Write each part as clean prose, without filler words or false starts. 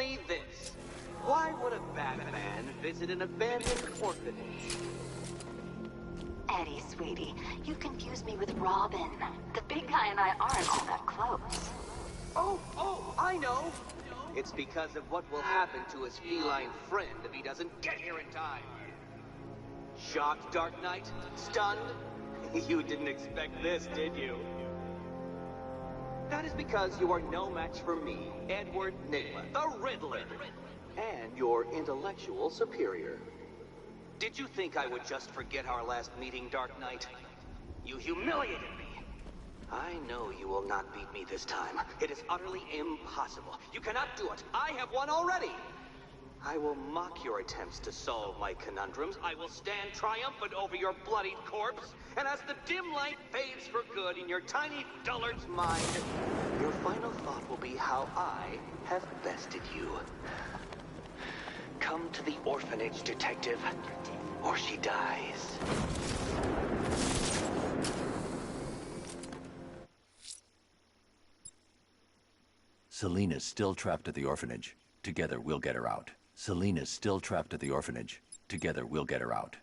me this. Why would a Batman visit an abandoned orphanage? Eddie, sweetie, you confuse me with Robin. The big guy and I aren't all that close. Oh, I know! It's because of what will happen to his feline friend if he doesn't get here in time. Shocked, Dark Knight? Stunned? You didn't expect this, did you? That is because you are no match for me, Edward Nigma, the Riddler, and your intellectual superior. Did you think I would just forget our last meeting, Dark Knight? You humiliated me. I know you will not beat me this time. It is utterly impossible. You cannot do it. I have won already. I will mock your attempts to solve my conundrums. I will stand triumphant over your bloodied corpse. And as the dim light fades for good in your tiny dullard's mind, your final thought will be how I have bested you. Come to the orphanage, detective, or she dies. Selina's still trapped at the orphanage. Together, we'll get her out. Selina's still trapped at the orphanage. Together, we'll get her out.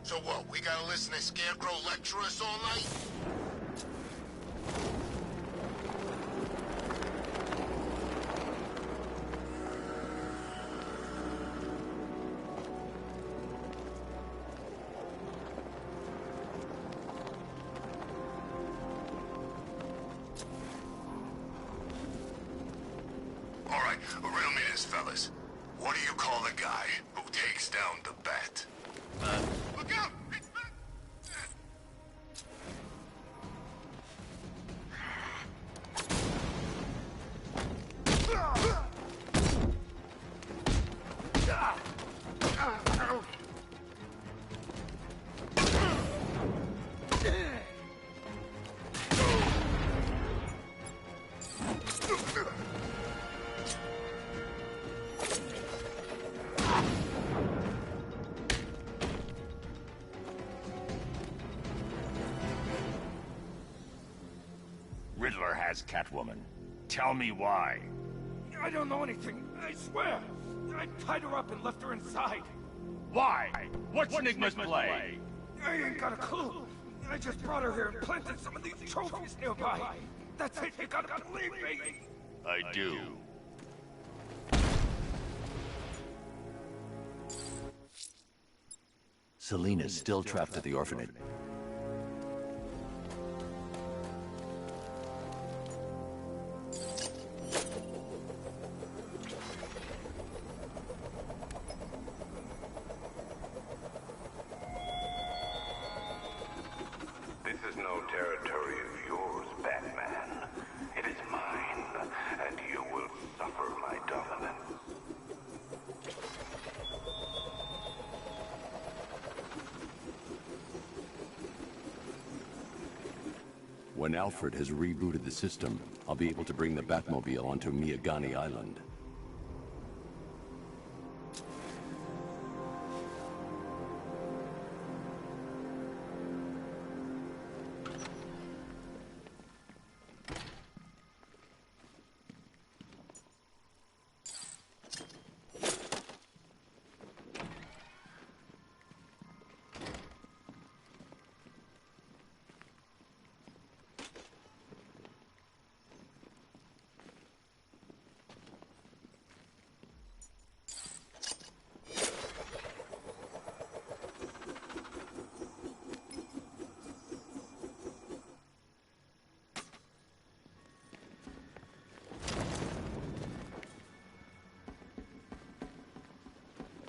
So what, we gotta listen to Scarecrow lecture us all night? All right, riddle me this, fellas. What do you call the guy who takes down the bat? Look out! It's back! Riddler has Catwoman. Tell me why. I don't know anything, I swear. I tied her up and left her inside. Why? What's Enigma's play? I ain't got a clue. I just brought her here and planted some of these trophies nearby. That's it, you gotta believe me. I do. Selina's still trapped at the orphanage. This is no territory of yours, Batman. It is mine, and you will suffer my dominance. When Alfred has rebooted the system, I'll be able to bring the Batmobile onto Miyagani Island.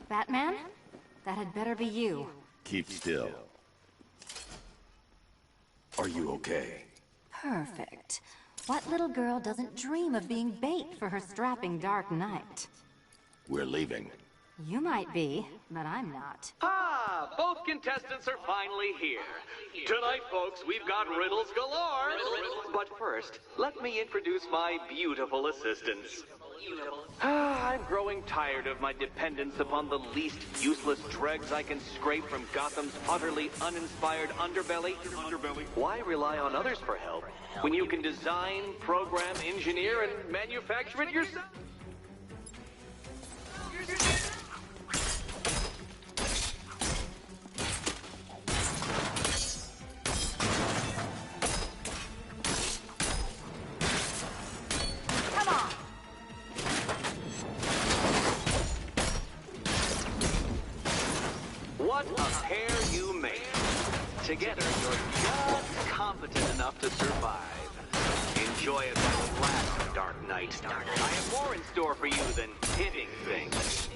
Batman? That had better be you. Keep still. Are you okay? Perfect. What little girl doesn't dream of being bait for her strapping Dark Knight? We're leaving. You might be, but I'm not. Ah, both contestants are finally here. Tonight, folks, we've got riddles galore. But first, let me introduce my beautiful assistants. I'm growing tired of my dependence upon the least useless dregs I can scrape from Gotham's utterly uninspired underbelly. Why rely on others for help when you can design, program, engineer, and manufacture it yourself? What a pair you make. Together, you're just competent enough to survive. Enjoy it while it lasts, Dark Knight. I have more in store for you than hitting things.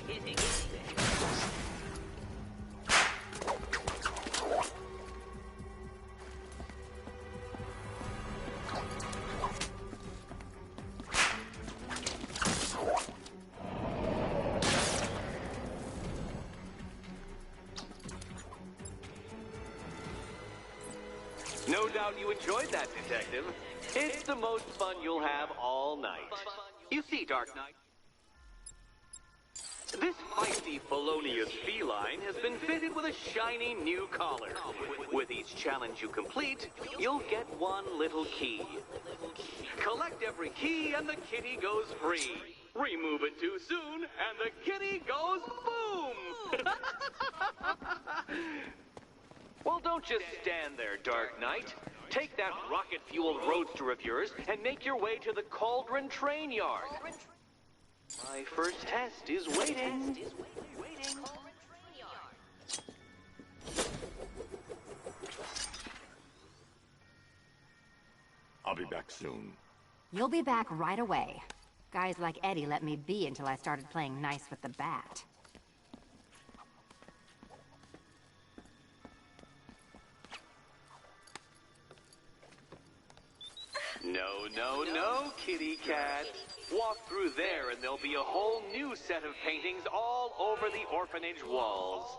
No doubt you enjoyed that, Detective. It's the most fun you'll have all night. You see, Dark Knight, this feisty, felonious feline has been fitted with a shiny new collar. With each challenge you complete, you'll get one little key. Collect every key and the kitty goes free. Remove it too soon and the kitty goes boom! Well, don't just stand there, Dark Knight. Take that rocket-fueled roadster of yours and make your way to the Cauldron Train Yard. My first test is waiting. I'll be back soon. You'll be back right away. Guys like Eddie let me be until I started playing nice with the bat. No, kitty cat. Walk through there and there'll be a whole new set of paintings all over the orphanage walls.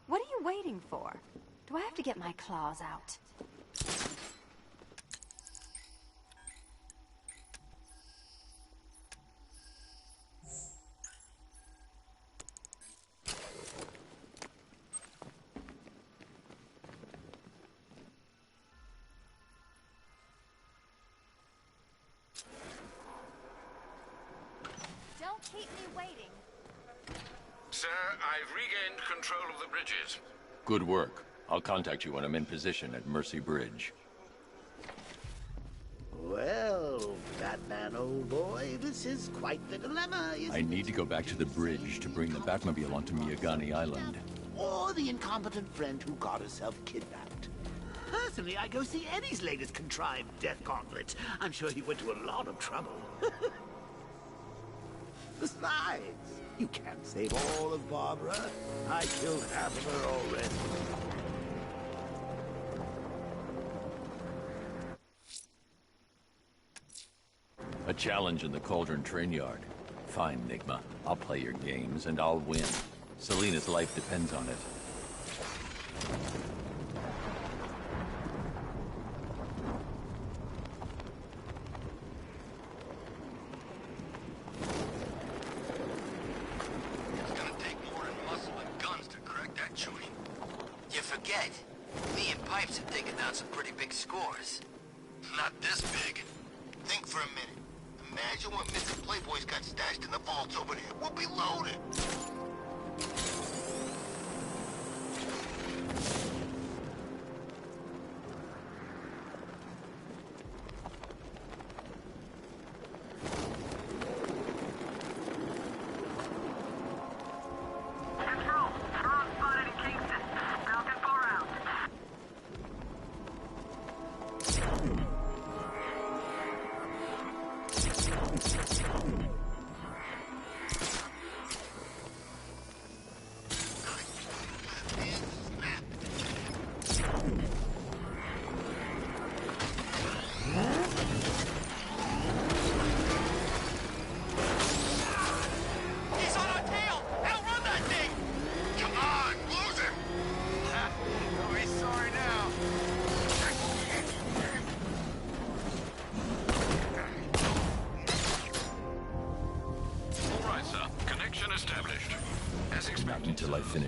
What are you waiting for? Do I have to get my claws out? Don't keep me waiting. Sir, I've regained control of the bridges. Good work. I'll contact you when I'm in position at Mercy Bridge. Well, Batman, old boy, this is quite the dilemma, isn't I need to go back to the bridge to bring the Batmobile onto Miyagani Island. Or the incompetent friend who got herself kidnapped. Personally, I go see Eddie's latest contrived death gauntlet. I'm sure he went to a lot of trouble. Besides, you can't save all of Barbara. I killed half of her already. A challenge in the Cauldron Train Yard. Fine, Nigma. I'll play your games, and I'll win. Selina's life depends on it. It's gonna take more than muscle and guns to crack that joint. You forget. Me and Pipes have taken down some pretty big scores. Not this big. Think for a minute. Imagine what Mr. Playboy's got stashed in the vaults over there. We'll be loaded. Control, strong spotted in Kingston. Falcon 4 out.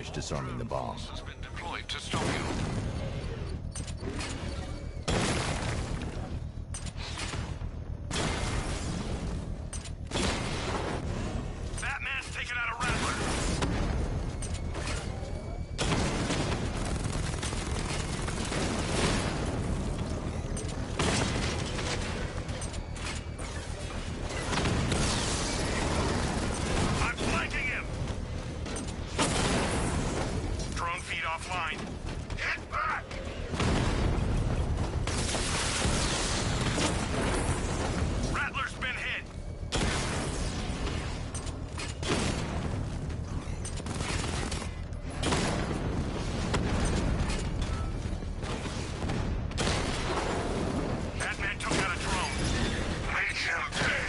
finish disarming the bomb. Has been deployed to stop you. Batman's taken out a Rattler. I'm flanking him. Drone feed offline. Get back! Rattler's been hit. Batman took out a drone. Make him pay.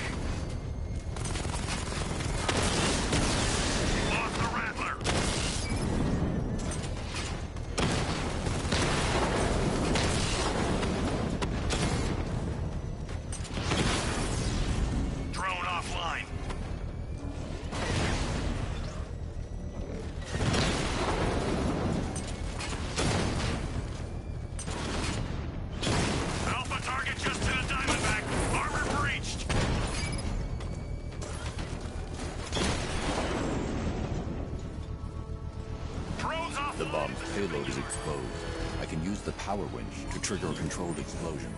Lost the Rattler. Drone offline. Alpha target just hit a Diamondback. Armor breached. Drones offline. The bomb's payload is exposed. I can use the power winch to trigger a controlled explosion.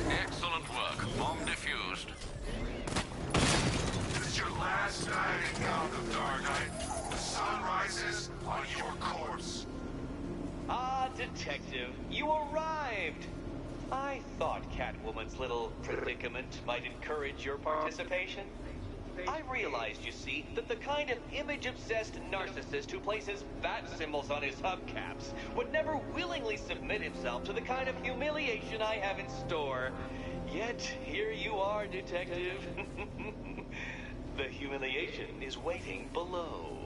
Excellent work. Bomb defused. This is your last night in Gotham, Dark Knight. The sun rises on your corpse. Ah, Detective, you arrived! I thought Catwoman's little predicament might encourage your participation. I realized, you see, that the kind of image-obsessed narcissist who places bat symbols on his hubcaps would never willingly submit himself to the kind of humiliation I have in store. Yet, here you are, Detective. The humiliation is waiting below.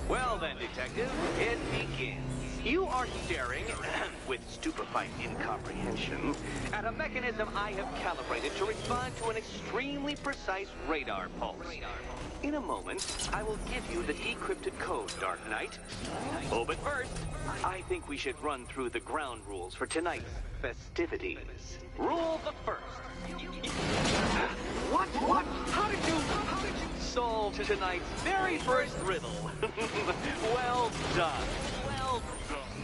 Well then, Detective, it begins. You are staring, with stupefied incomprehension, at a mechanism I have calibrated to respond to an extremely precise radar pulse. In a moment, I will give you the decrypted code, Dark Knight. Oh, but first, I think we should run through the ground rules for tonight's festivities. Rule the first. What? How did you solve tonight's very first riddle? Well done. Well done.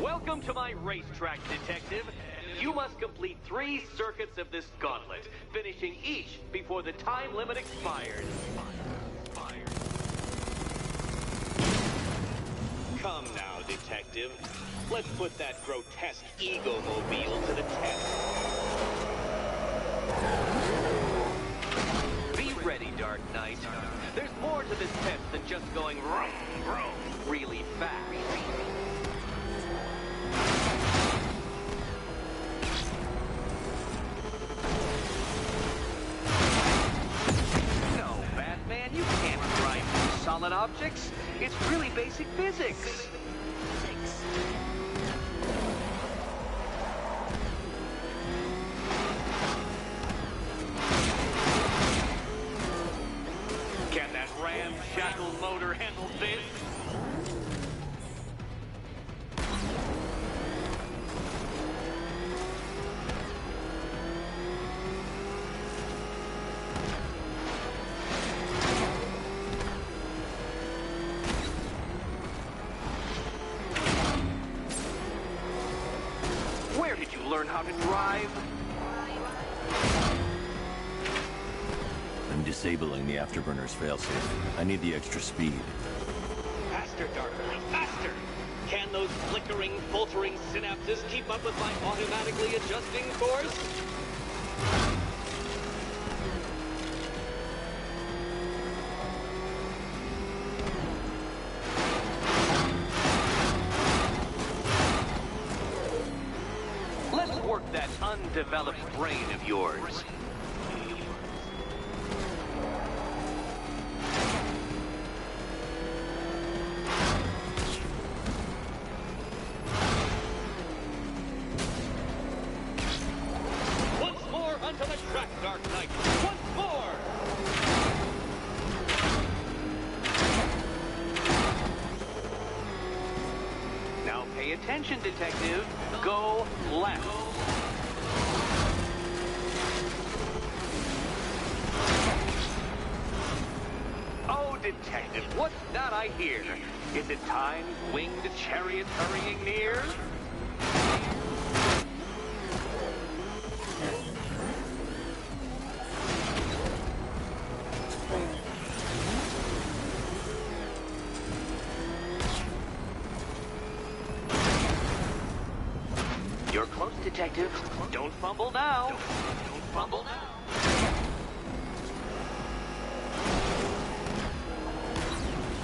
Welcome to my racetrack, Detective. You must complete 3 circuits of this gauntlet, finishing each before the time limit expires. Come now, Detective. Let's put that grotesque ego-mobile to the test. Be ready, Dark Knight. There's more to this test than just going vroom, vroom, really fast. No, Batman, you can't drive through solid objects. It's really basic physics. Can that ramshackle motor handle this? Where did you learn how to drive? I'm disabling the afterburner's failsafe. I need the extra speed. Faster, Dark Knight, faster! Can those flickering, faltering synapses keep up with my automatically adjusting course? Let's work that undeveloped brain of yours. attention, detective. Go left. Oh, detective, what's that I hear? Is it time's winged chariot hurrying near? You're close, detective. Don't fumble now. Don't fumble now.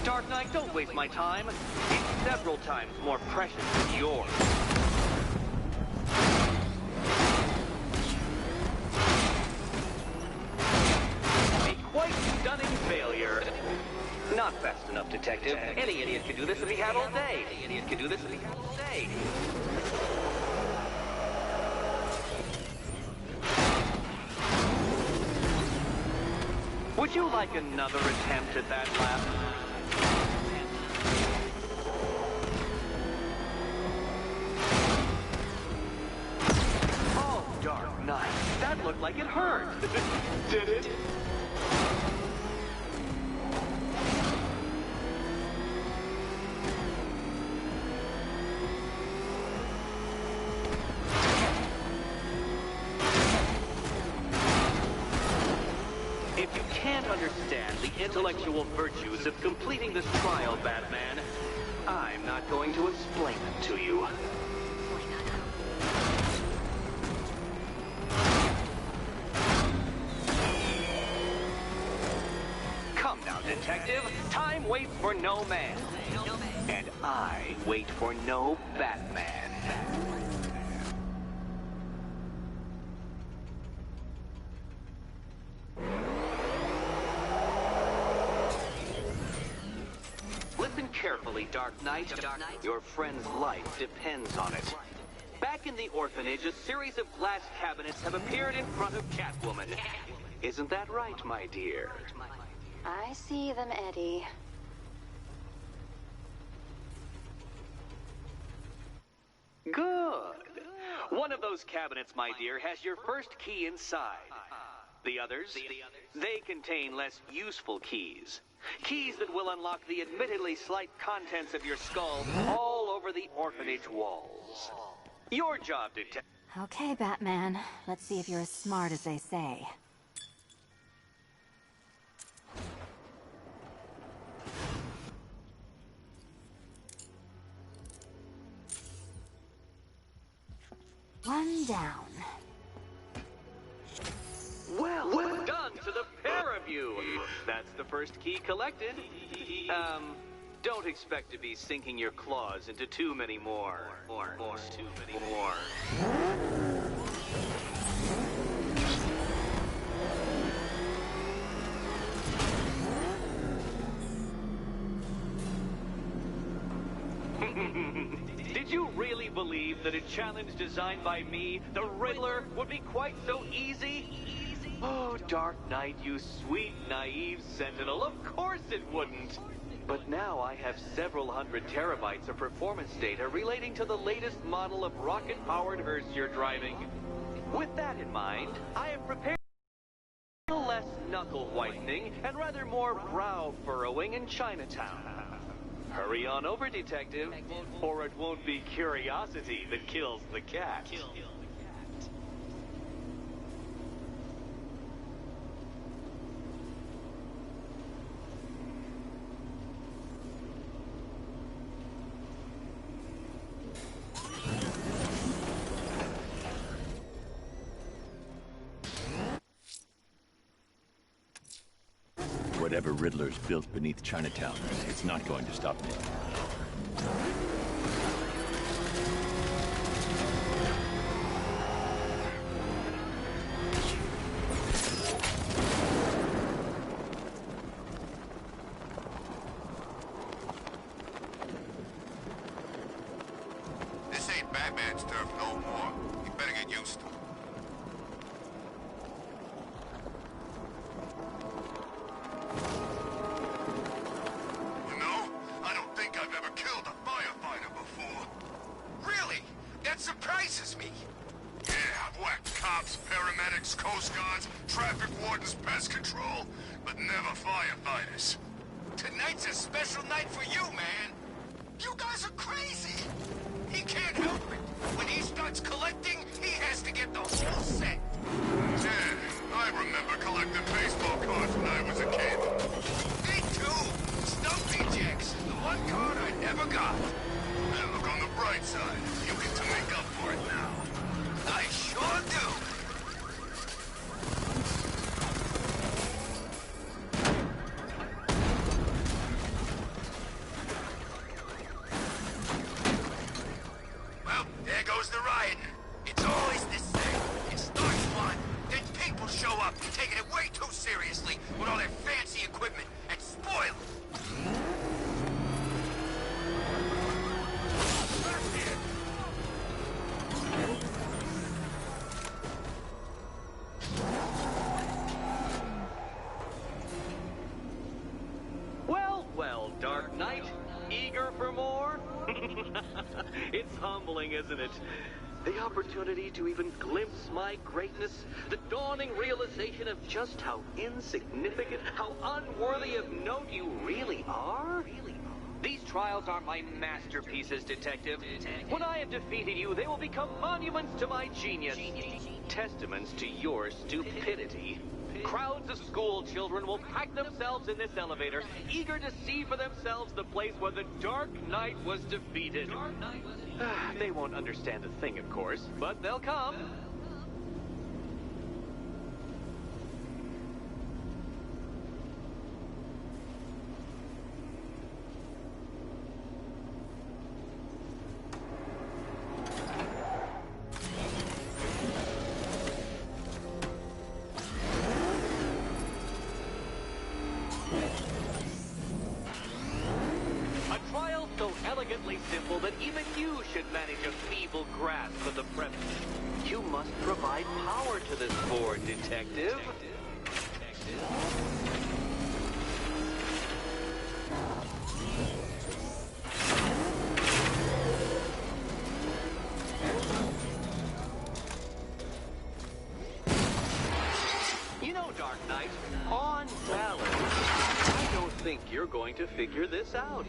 Dark Knight, don't waste my time. It's several times more precious than yours. A quite stunning failure. Not fast enough, detective. Any idiot could do this if he had all day. Any idiot could do this if he had all day. Would you like another attempt at that lap? Oh, Dark Knight, that looked like it hurt. Did it? If you can't understand the intellectual virtues of completing this trial, Batman, I'm not going to explain them to you. Come now, detective. Time waits for no man. And I wait for no Batman. Listen carefully, Dark Knight. Your friend's life depends on it. Back in the orphanage, a series of glass cabinets have appeared in front of Catwoman. Isn't that right, my dear? I see them, Eddie. Good. One of those cabinets, my dear, has your first key inside. The others, they contain less useful keys. Keys that will unlock the admittedly slight contents of your skull all over the orphanage walls. Your job, detective. Okay, Batman. Let's see if you're as smart as they say. One down. Well done to the pair of you. That's the first key collected. Don't expect to be sinking your claws into too many more. Too many more. Did you really believe that a challenge designed by me, the Riddler, would be quite so easy? Oh, Dark Knight, you sweet, naive sentinel, of course it wouldn't. But now I have several hundred terabytes of performance data relating to the latest model of rocket-powered hearse you're driving. With that in mind, I have prepared a little less knuckle whitening and rather more brow furrowing in Chinatown. Hurry on over, detective, or it won't be curiosity that kills the cat. Whatever Riddler's built beneath Chinatown, it's not going to stop me. This ain't Batman's turf no more. You better get used to it. You know, I don't think I've ever killed a firefighter before. Coast Guards, traffic wardens, pest control, but never firefighters. Tonight's a special night for you, man. You guys are crazy. He can't help it. When he starts collecting, he has to get the whole set. Yeah, I remember collecting baseball cards when I was a kid. Me too. Stumpy Jacks, the one card I never got. And look on the bright side. You get to make up for it now. I sure do. Well, there goes the rioting. It's always the same. It starts fun, then people show up, taking it way too seriously with all their fancy equipment, and spoil it. Well, well, Dark Knight. Eager for more? It's humbling, isn't it? The opportunity to even glimpse my greatness, the dawning realization of just how insignificant, how unworthy of note you really are. These trials are my masterpieces, Detective. When I have defeated you, they will become monuments to my genius, testaments to your stupidity. Crowds of school children will pack themselves in this elevator, eager to see for themselves the place where the Dark Knight was defeated. They won't understand a thing, of course, but they'll come. Elegantly simple that even you should manage a feeble grasp of the premise. You must provide power to this board, Detective. You know, Dark Knight, on balance, I don't think you're going to figure this out.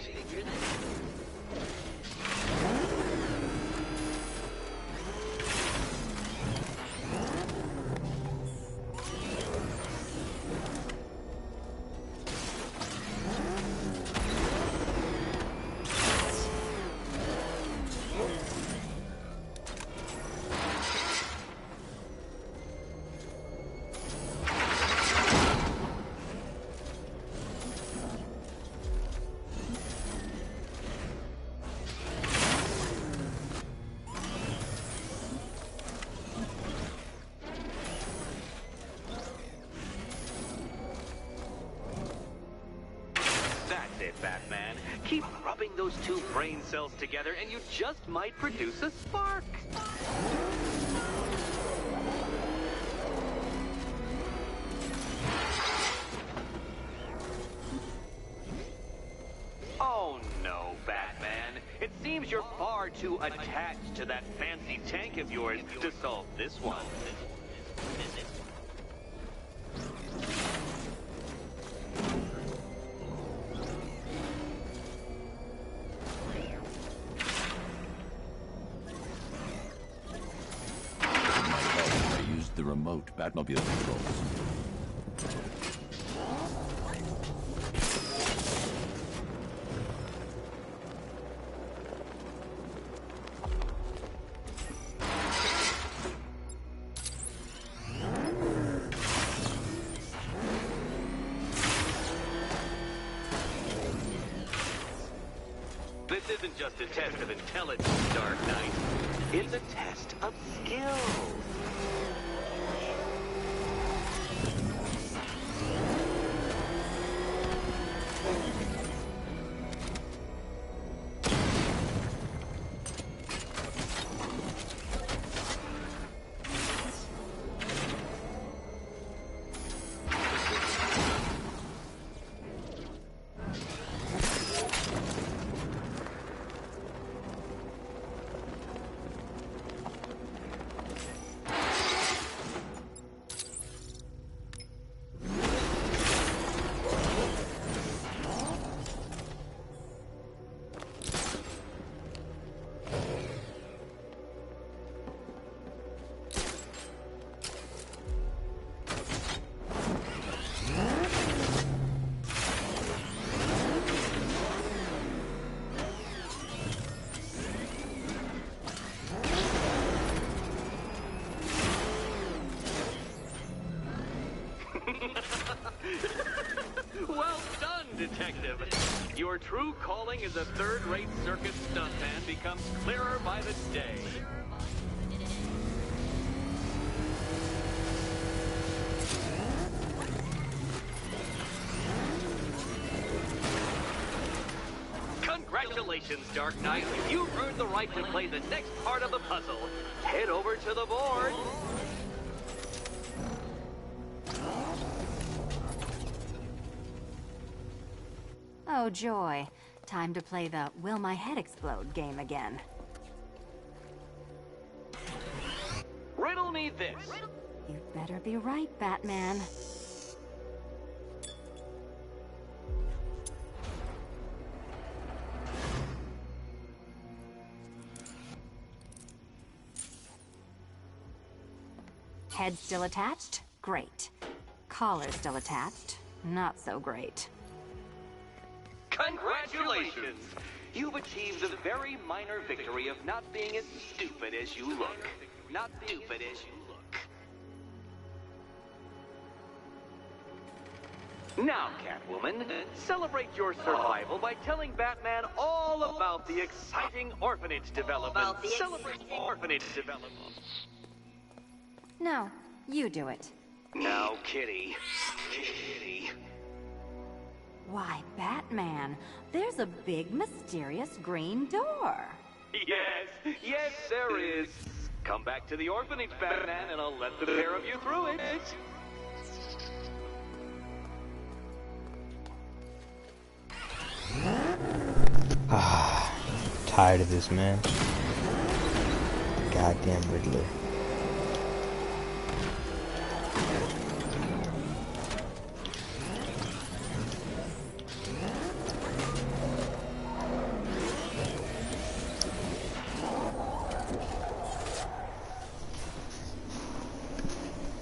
Batman. Keep rubbing those two brain cells together and you just might produce a spark. Oh no, Batman. It seems you're far too attached to that fancy tank of yours to solve this one. The remote Batmobile controls. This isn't just a test of intelligence, Dark Knight. It's a test of skill. true calling as a third-rate circus stuntman becomes clearer by the day. Congratulations, Dark Knight. You've earned the right to play the next part of the puzzle. Head over to the board. Oh, joy. Time to play the Will My Head Explode game again. Riddle me this. You'd better be right, Batman. Head still attached? Great. Collar still attached? Not so great. Congratulations! You've achieved the very minor victory of not being as stupid as you look. Not stupid as you look. Now, Catwoman, celebrate your survival by telling Batman all about the exciting orphanage development. Celebrate the orphanage development. No, you do it. Now, Kitty. Kitty. Why, Batman, there's a big, mysterious green door. Yes, there is. Come back to the orphanage, Batman, and I'll let the pair of you through it. Tired of this, man. Goddamn Riddler.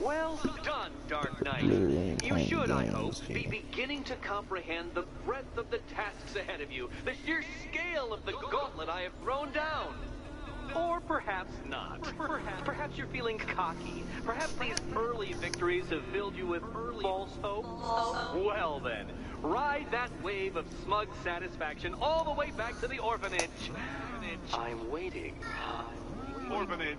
Well done, Dark Knight. You should, I hope, be beginning to comprehend the breadth of the tasks ahead of you, the sheer scale of the gauntlet I have thrown down. Or perhaps not. Perhaps you're feeling cocky. Perhaps these early victories have filled you with false hope. Well then, ride that wave of smug satisfaction all the way back to the orphanage. I'm waiting. Orphanage.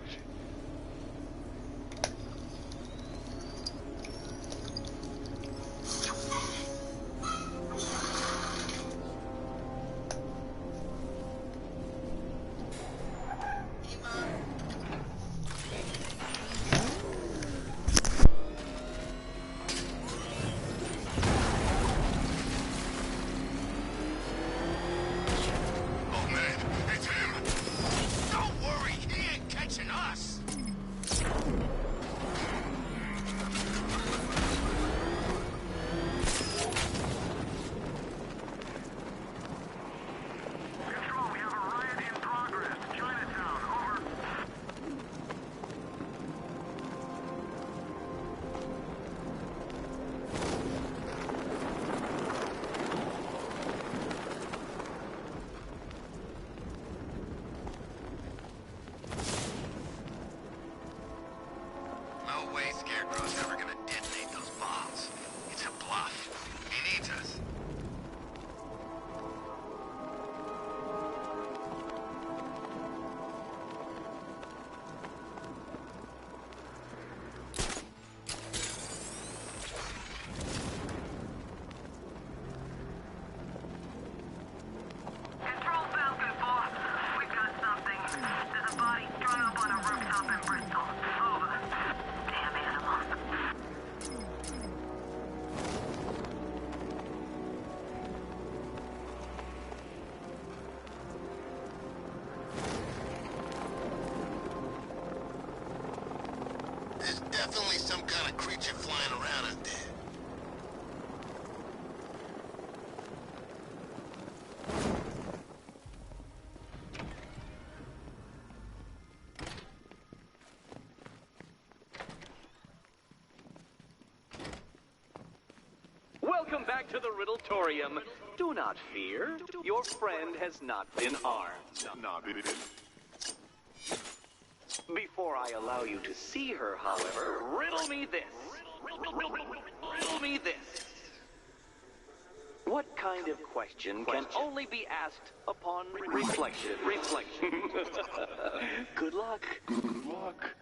Definitely some kind of creature flying around out there. Welcome back to the Riddletorium. Do not fear. Your friend has not been armed. Before I allow you to see her, however, riddle me this. Riddle me this. What kind of question can only be asked upon reflection? Good luck. Good luck.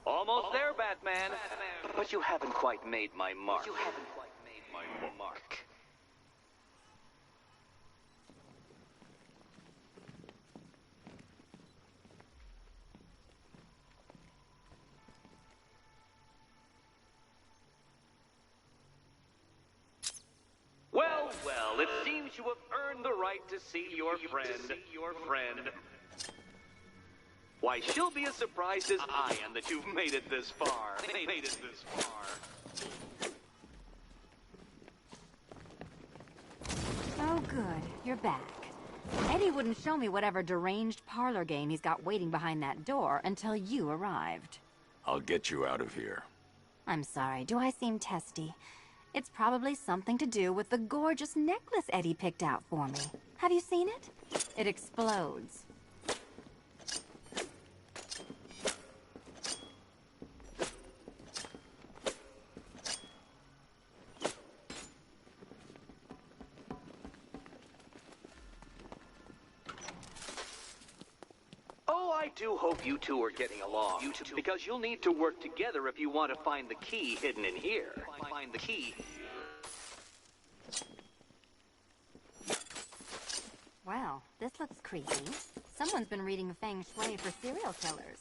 Almost there, Batman. But you haven't quite made my mark. Well, it seems you have earned the right to see your friend. Why, she'll be as surprised as I am that you've made it this far. Oh, good. You're back. Eddie wouldn't show me whatever deranged parlor game he's got waiting behind that door until you arrived. I'll get you out of here. I'm sorry. Do I seem testy? It's probably something to do with the gorgeous necklace Eddie picked out for me. Have you seen it? It explodes. I do hope you two are getting along, because you'll need to work together if you want to find the key hidden in here. Find the key. Well, this looks creepy. Someone's been reading Feng Shui for serial killers.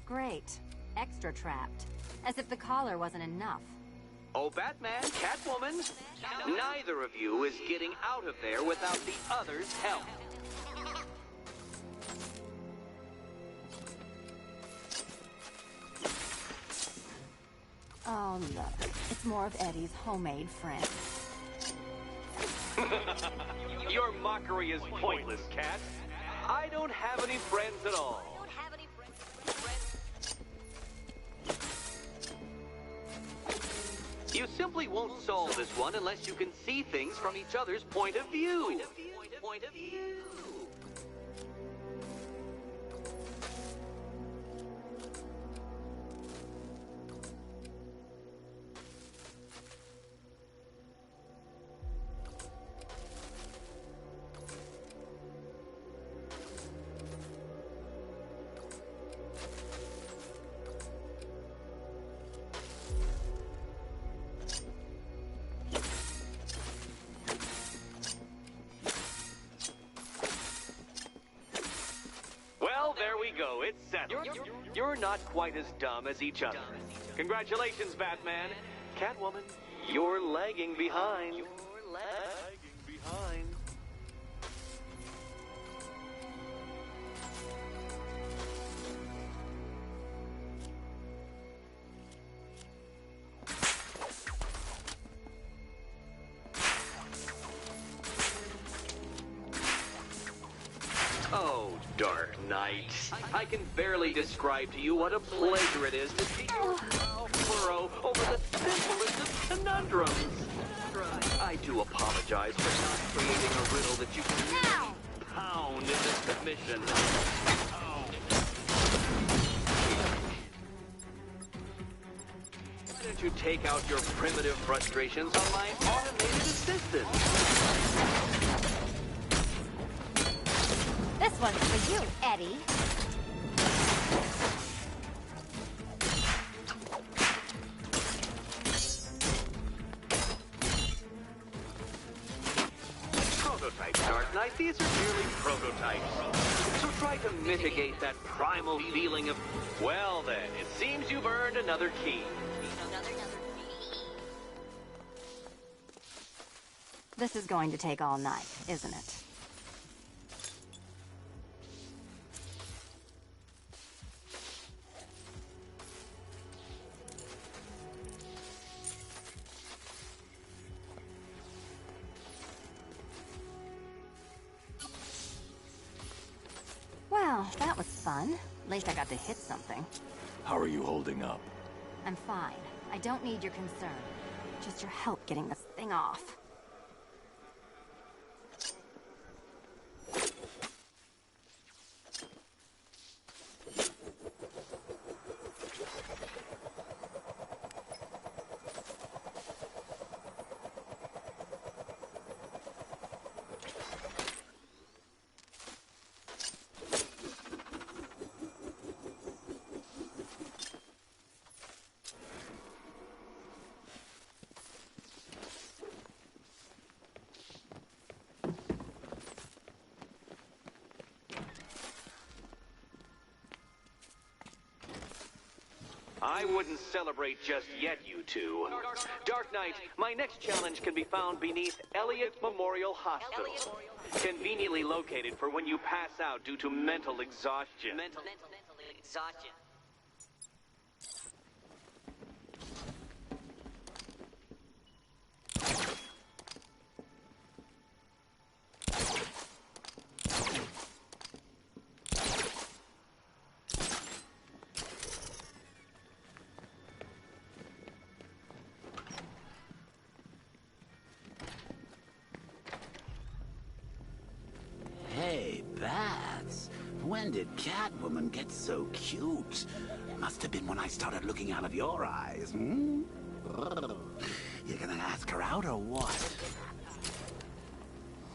Great. Extra trapped. As if the collar wasn't enough. Oh, Batman, Catwoman, neither of you is getting out of there without the other's help. Oh, look. It's more of Eddie's homemade friend. Your mockery is pointless, Cat. I don't have any friends at all. You simply won't solve this one unless you can see things from each other's point of view. Go, it's settled. You're not quite as dumb as each other. Congratulations, Batman. Catwoman, you're lagging behind. Oh, Dark Knight. I can barely describe to you what a pleasure it is to see your brow furrow over the simplest of conundrums. I do apologize for not creating a riddle that you can pound into submission. you take out your primitive frustrations on my automated assistant? This one's for you, Eddie. Prototypes, Dark Knight. These are merely prototypes. So try to mitigate that primal feeling of... Well then, it seems you've earned another key. This is going to take all night, isn't it? Well, that was fun. At least I got to hit something. How are you holding up? I'm fine. I don't need your concern. Just your help getting this thing off. I wouldn't celebrate just yet, you two. Dark Knight, my next challenge can be found beneath Elliott Memorial Hospital. Conveniently located for when you pass out due to mental exhaustion. Mental exhaustion. Hey, Bats. When did Catwoman get so cute? Must have been when I started looking out of your eyes, hmm? You gonna ask her out or what?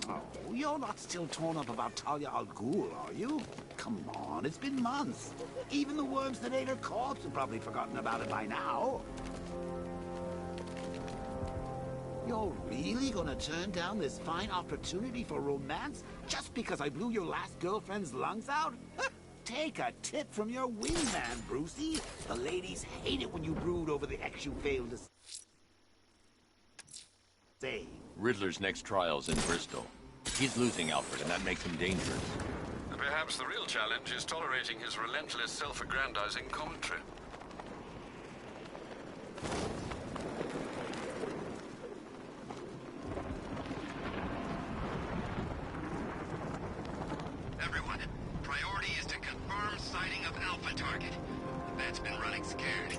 Oh, you're not still torn up about Talia al Ghul, are you? Come on, it's been months. Even the worms that ate her corpse have probably forgotten about it by now. You're really gonna turn down this fine opportunity for romance just because I blew your last girlfriend's lungs out? Take a tip from your wingman, Brucey. The ladies hate it when you brood over the ex you failed to save. Riddler's next trial's in Bristol. He's losing Alfred, and that makes him dangerous. Perhaps the real challenge is tolerating his relentless self-aggrandizing commentary. Everyone, priority is to confirm sighting of Alpha target. The bat's been running scared.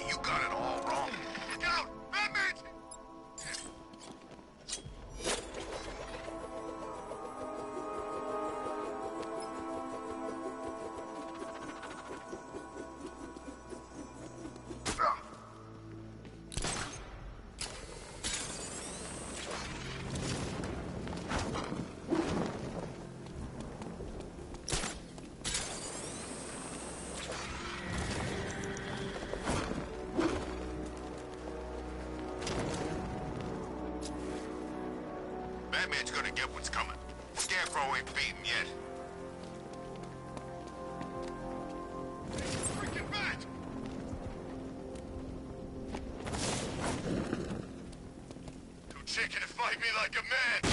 You got it all wrong. Look out! Batman! Batman's gonna get what's coming. Scarecrow ain't beaten yet. Freaking bat! Too chicken to fight me like a man!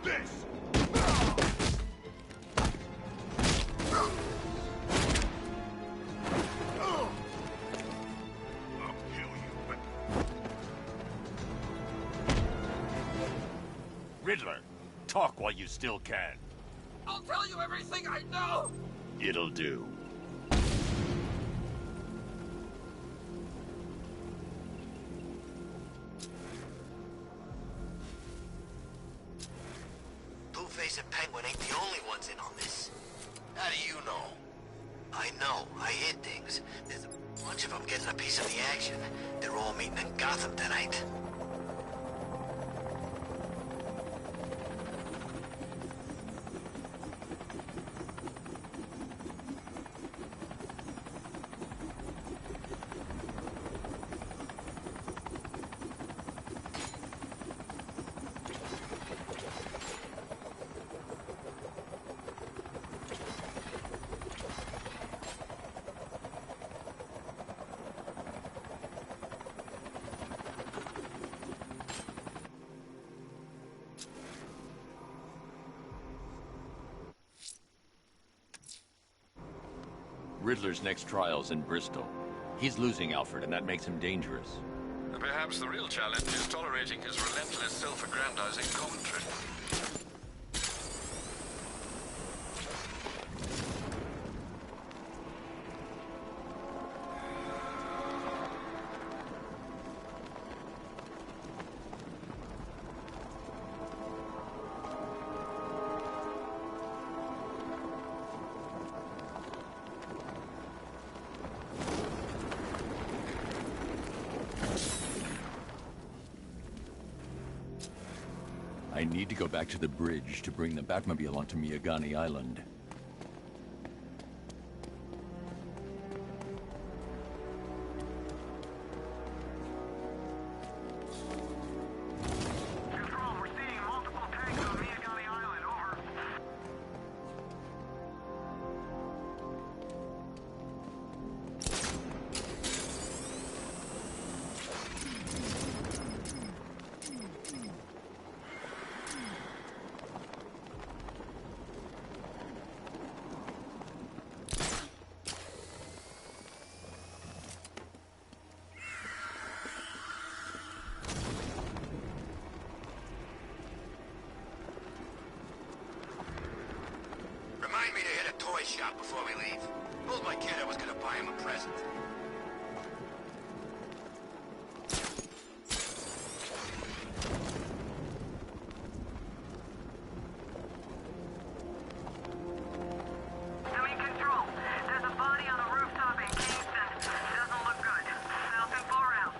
this? Riddler, talk while you still can. I'll tell you everything I know! It'll do. Two-Face and Penguin ain't the only ones in on this. How do you know? I know. I hear things. There's a bunch of them getting a piece of the action. They're all meeting in Gotham tonight. Riddler's next trial's in Bristol. He's losing Alfred, and that makes him dangerous. Perhaps the real challenge is tolerating his relentless self-aggrandizing commentary. I need to go back to the bridge to bring the Batmobile onto Miyagani Island. Control, we're seeing multiple tanks on Miyagani Island, over. Remind me to hit a toy shop before we leave. Told my kid I was gonna buy him a present. Doing control. There's a body on a rooftop in Kingston. Doesn't look good. South and far out.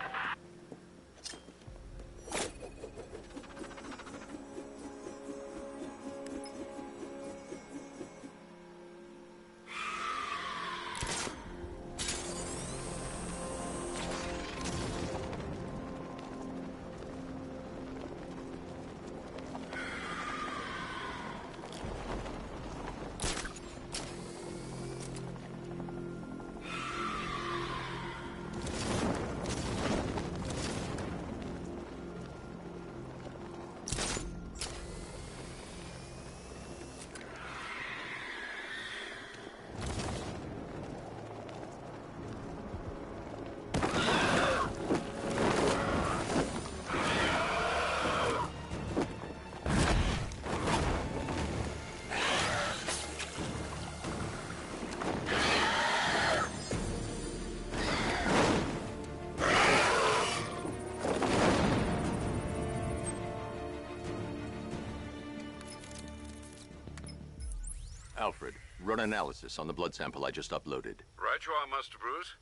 Alfred, run analysis on the blood sample I just uploaded. Right you are, Master Bruce.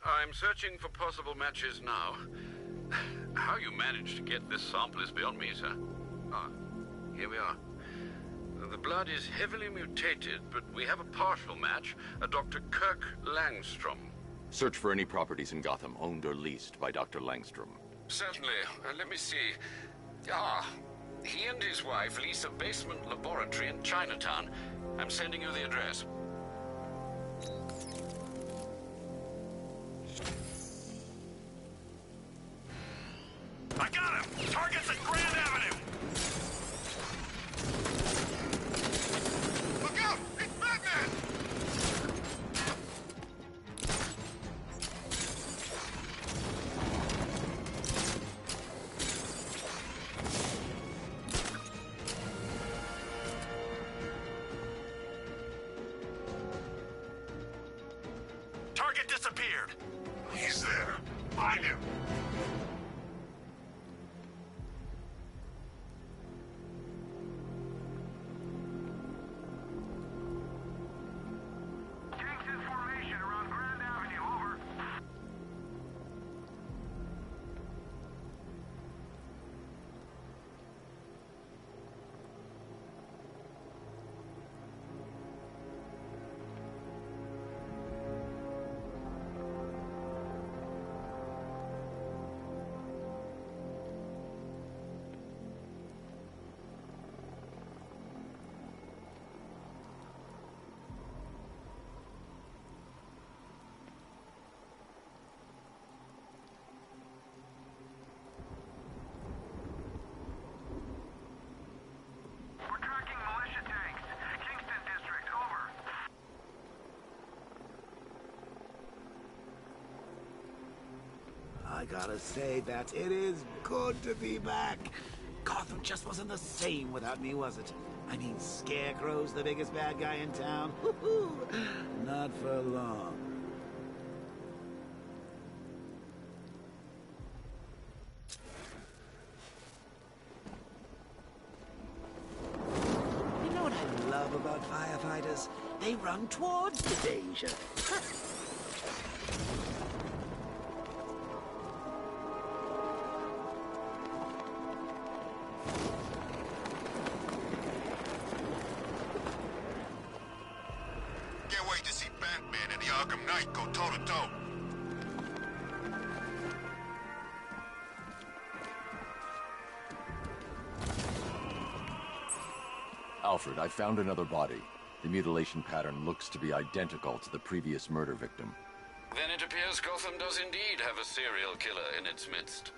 I'm searching for possible matches now. How you managed to get this sample is beyond me, sir. Ah, here we are. The blood is heavily mutated, but we have a partial match, a Dr. Kirk Langstrom. Search for any properties in Gotham owned or leased by Dr. Langstrom. Certainly. Let me see. Ah, he and his wife lease a basement laboratory in Chinatown. I'm sending you the address. I got him! Target's at Grand Avenue! gotta say that it is good to be back. Gotham just wasn't the same without me, was it? I mean, Scarecrow's the biggest bad guy in town. Not for long. You know what I love about firefighters? They run towards the danger. Can't wait to see Batman and the Arkham Night go toe-to-toe. Alfred, I found another body. The mutilation pattern looks to be identical to the previous murder victim. Then it appears Gotham does indeed have a serial killer in its midst.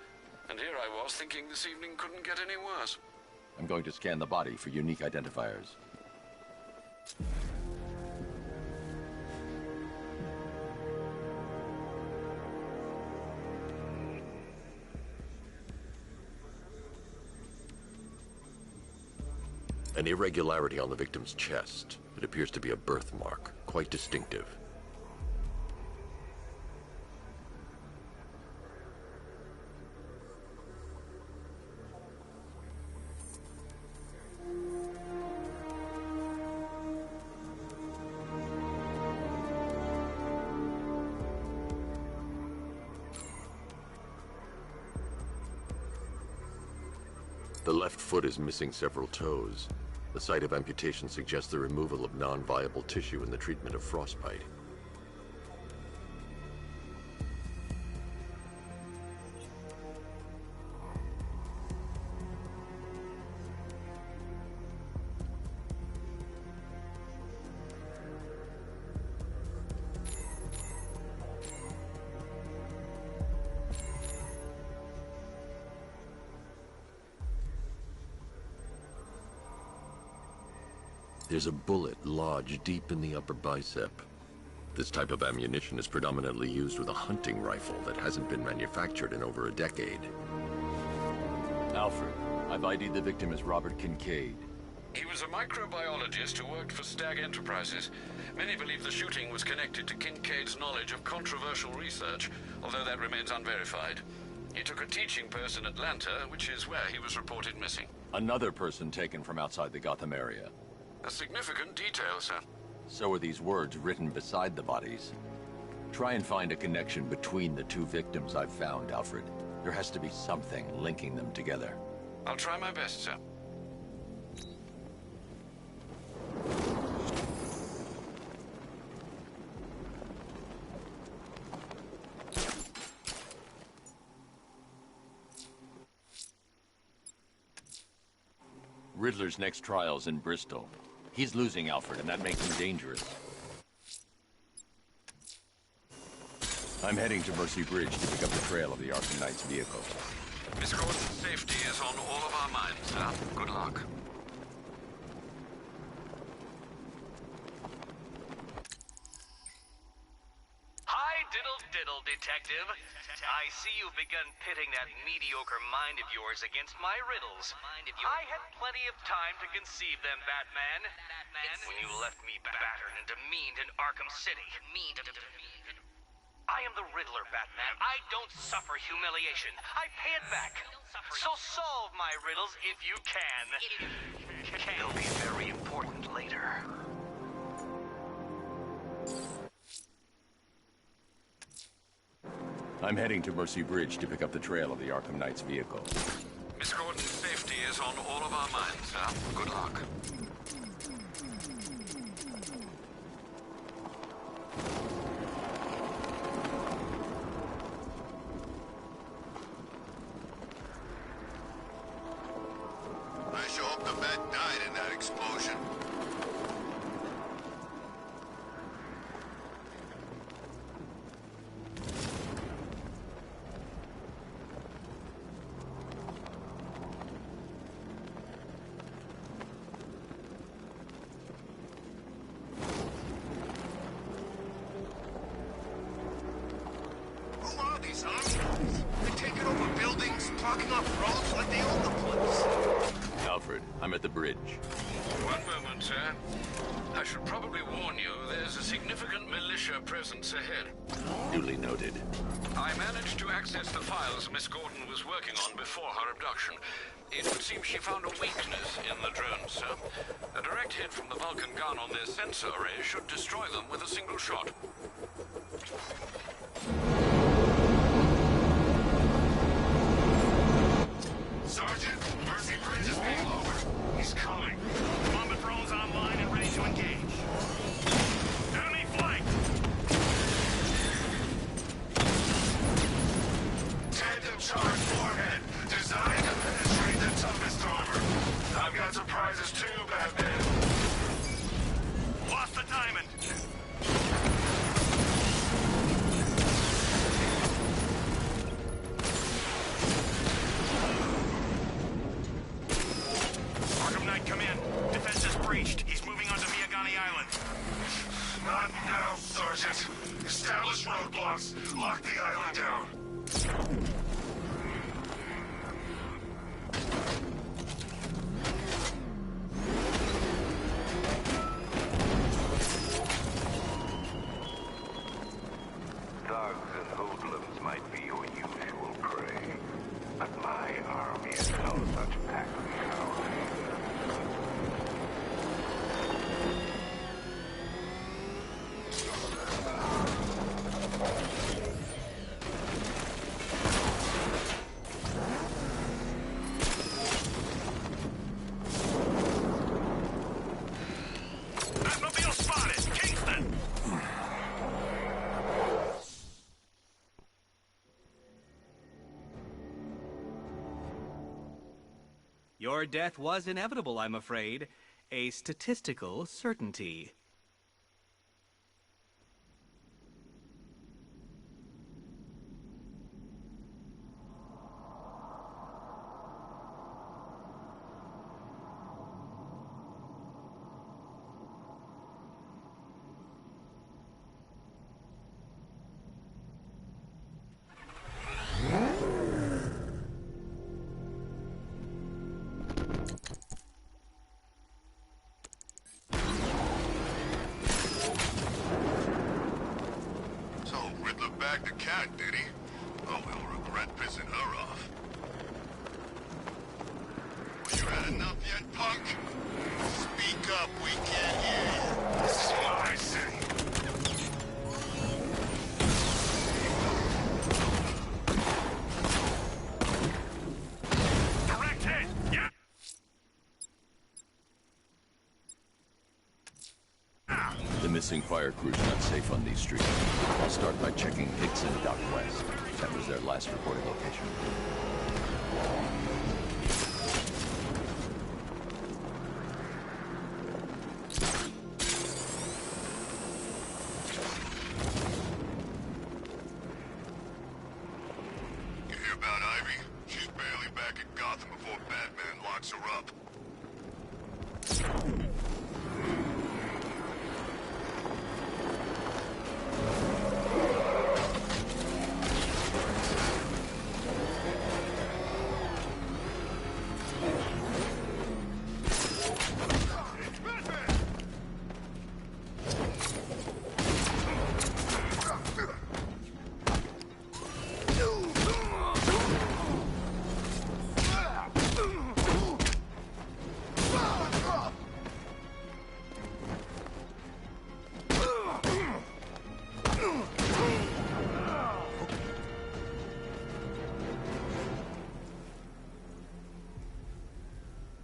And here I was thinking this evening couldn't get any worse. I'm going to scan the body for unique identifiers. An irregularity on the victim's chest. It appears to be a birthmark, quite distinctive. The left foot is missing several toes. The site of amputation suggests the removal of non-viable tissue in the treatment of frostbite. There's a bullet lodged deep in the upper bicep. This type of ammunition is predominantly used with a hunting rifle that hasn't been manufactured in over a decade. Alfred, I've ID'd the victim as Robert Kincaid. He was a microbiologist who worked for Stag Enterprises. Many believe the shooting was connected to Kincaid's knowledge of controversial research, although that remains unverified. He took a teaching post in Atlanta, which is where he was reported missing. Another person taken from outside the Gotham area. A significant detail, sir. So are these words written beside the bodies. Try and find a connection between the two victims I've found, Alfred. There has to be something linking them together. I'll try my best, sir. Riddler's next trial's in Bristol. He's losing Alfred, and that makes him dangerous. I'm heading to Mercy Bridge to pick up the trail of the Arkham Knight's vehicle. Miss Gordon's safety is on all of our minds, sir. Good luck. Hi, diddle, detective. I see you've begun pitting that mediocre mind of yours against my riddles. I had plenty of time to conceive them, Batman. When you left me battered and demeaned in Arkham City. I am the Riddler, Batman. I don't suffer humiliation. I pay it back. So solve my riddles if you can. They'll be very important later. I'm heading to Mercy Bridge to pick up the trail of the Arkham Knight's vehicle. Miss Gordon's safety is on all of our minds, sir. Good luck. I sure hope the Bat died in that explosion. I'm at the bridge. One moment, sir. I should probably warn you, there's a significant militia presence ahead. Duly noted. I managed to access the files Miss Gordon was working on before her abduction. It would seem she found a weakness in the drones, sir. A direct hit from the Vulcan gun on their sensor array should destroy them with a single shot. Sergeant, Mercy Bridge is being lowered. He's coming. Bomber drones online and ready to engage. Enemy flank! Tandem charge forehead, designed to penetrate the toughest armor. I've got surprises too, Batman. Lost the diamond! Arkham Night, come in. Defense is breached. He's moving onto Miyagani Island. Not now, Sergeant. Establish roadblocks. Lock the island down. Thugs and hoodlums might be your usual prey, but my army is no such pack of cowards. Batmobile spotted! Kingston! Your death was inevitable, I'm afraid. A statistical certainty. So, Riddler bagged the cat, did he? Oh, he'll regret pissing her off. Well, you had enough yet, punk? Speak up, we can't hear you. This is my city. Direct hit! Yeah! The missing fire crew's not safe on these streets. I'll start by checking Hicks and Dock West. That was their last reported location. You hear about Ivy? She's barely back in Gotham before Batman locks her up.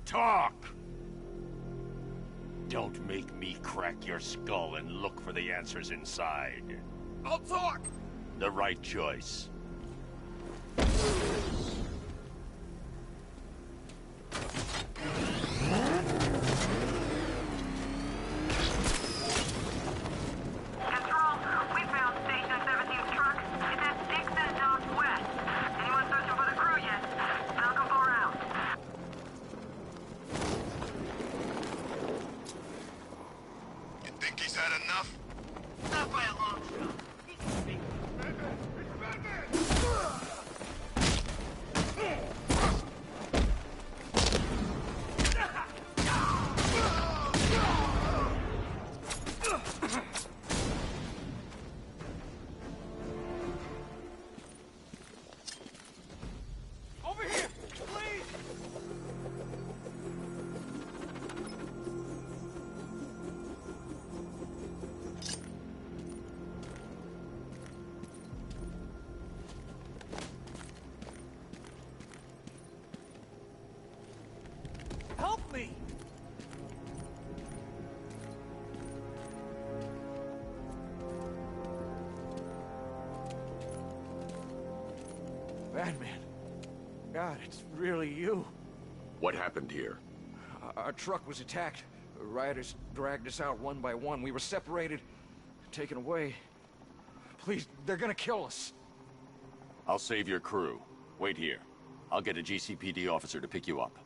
Talk! Don't make me crack your skull and look for the answers inside. I'll talk! The right choice. Control, we found Station 17's truck. It's at Dixon Dock West. Anyone searching for the crew yet? Falcon 4 out. You think he's had enough? Not by a long shot. Batman! It's Batman! Help me! Batman. God, it's really you. What happened here? Our truck was attacked. Rioters dragged us out one by one. We were separated, taken away. Please, they're gonna kill us. I'll save your crew. Wait here. I'll get a GCPD officer to pick you up.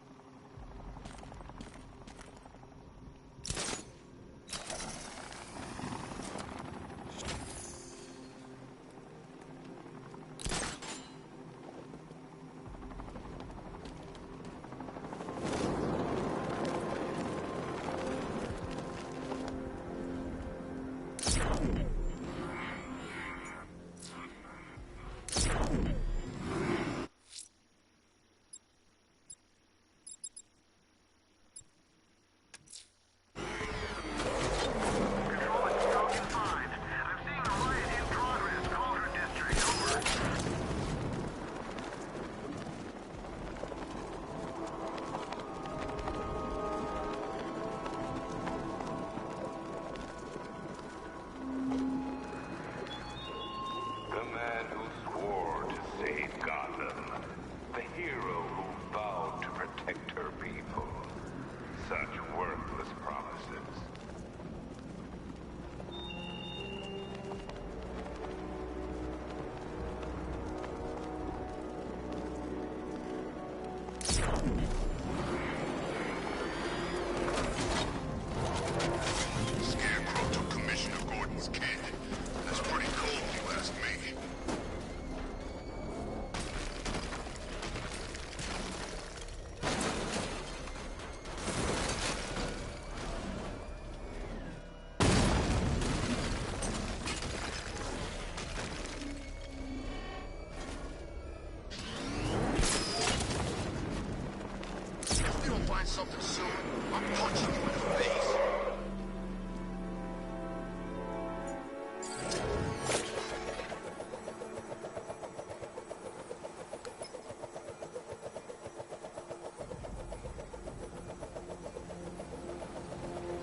Something soon, I'm punching you in the face.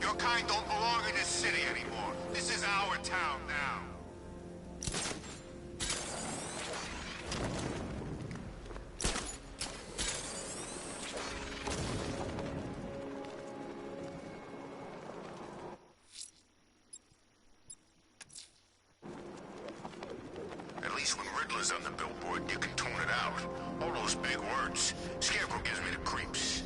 Your kind don't belong in this city anymore. This is our town now. At least when Riddler's on the billboard, you can tone it out. All those big words. Scarecrow gives me the creeps.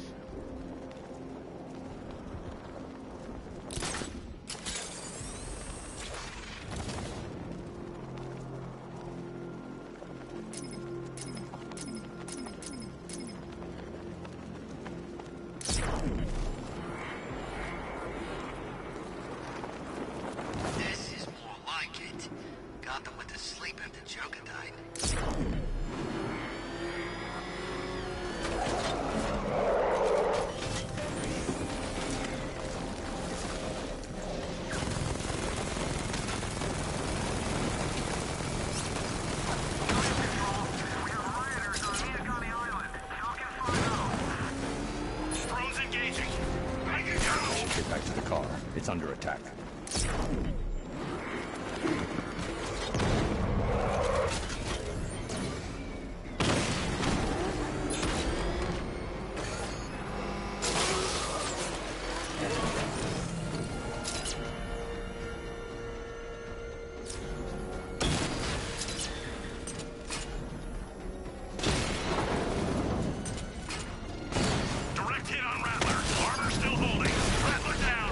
This is more like it. Got them with the sleep after Joker died. Drones engaging. Get back to the car. It's under attack. Direct hit on Rattler. Armor still holding. Rattler down.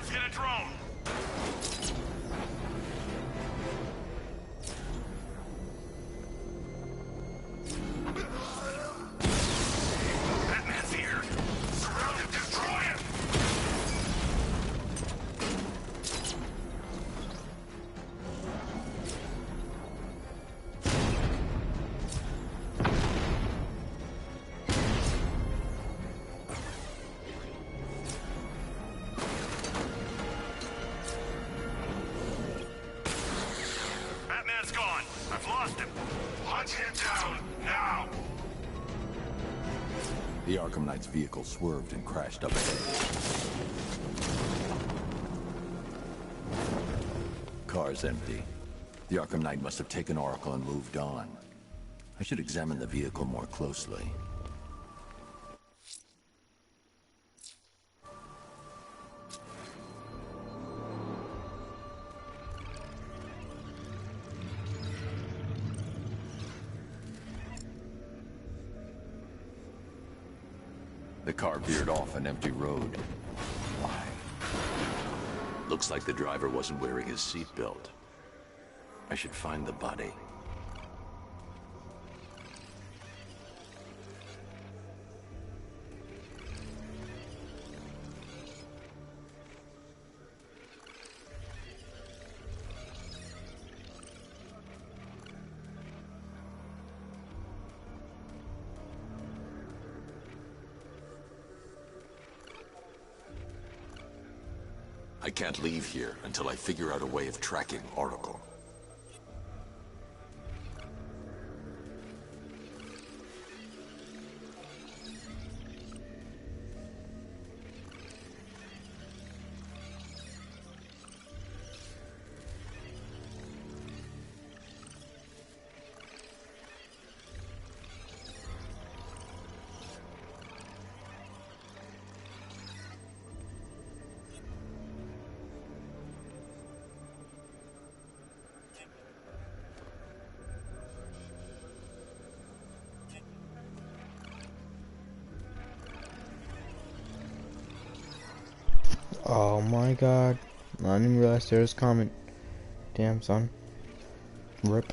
Targets hit a drone. Batman's here. Surround him, destroy him. Batman's gone. I've lost him. Hunt him down, now! The Arkham Knight's vehicle swerved and crashed up ahead. Car's empty. The Arkham Knight must have taken Oracle and moved on. I should examine the vehicle more closely. The car veered off an empty road. Why? Looks like the driver wasn't wearing his seatbelt. I should find the body. I can't leave here until I figure out a way of tracking Oracle. Oh my god. I didn't even realize there was a comment. Damn, son. Rip.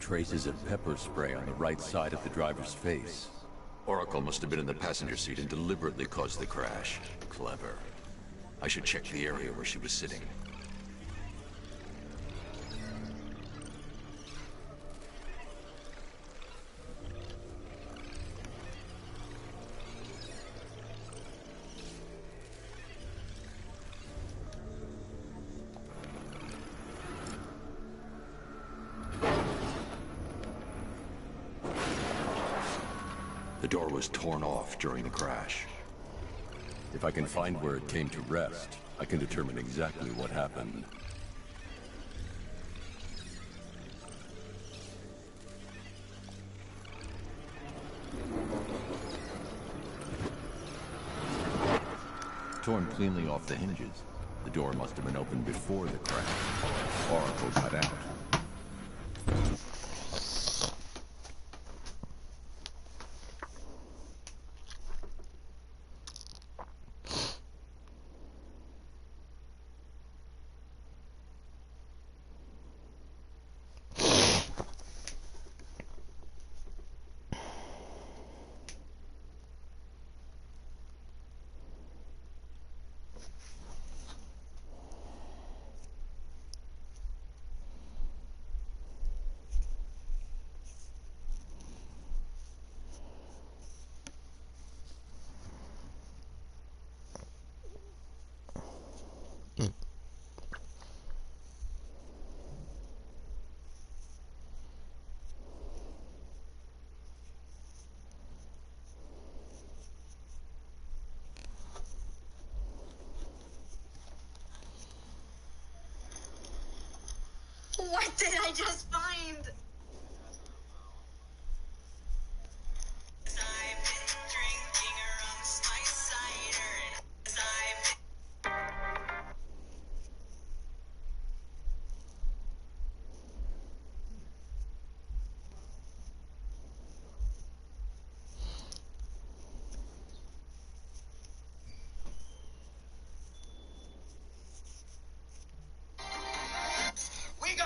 Traces of pepper spray on the right side of the driver's face. Oracle must have been in the passenger seat and deliberately caused the crash. Clever. I should check the area where she was sitting. The door was torn off during the crash. If I can find where it came to rest, I can determine exactly what happened. Torn cleanly off the hinges. The door must have been opened before the crash. Oracle got out. What did I just find? We go.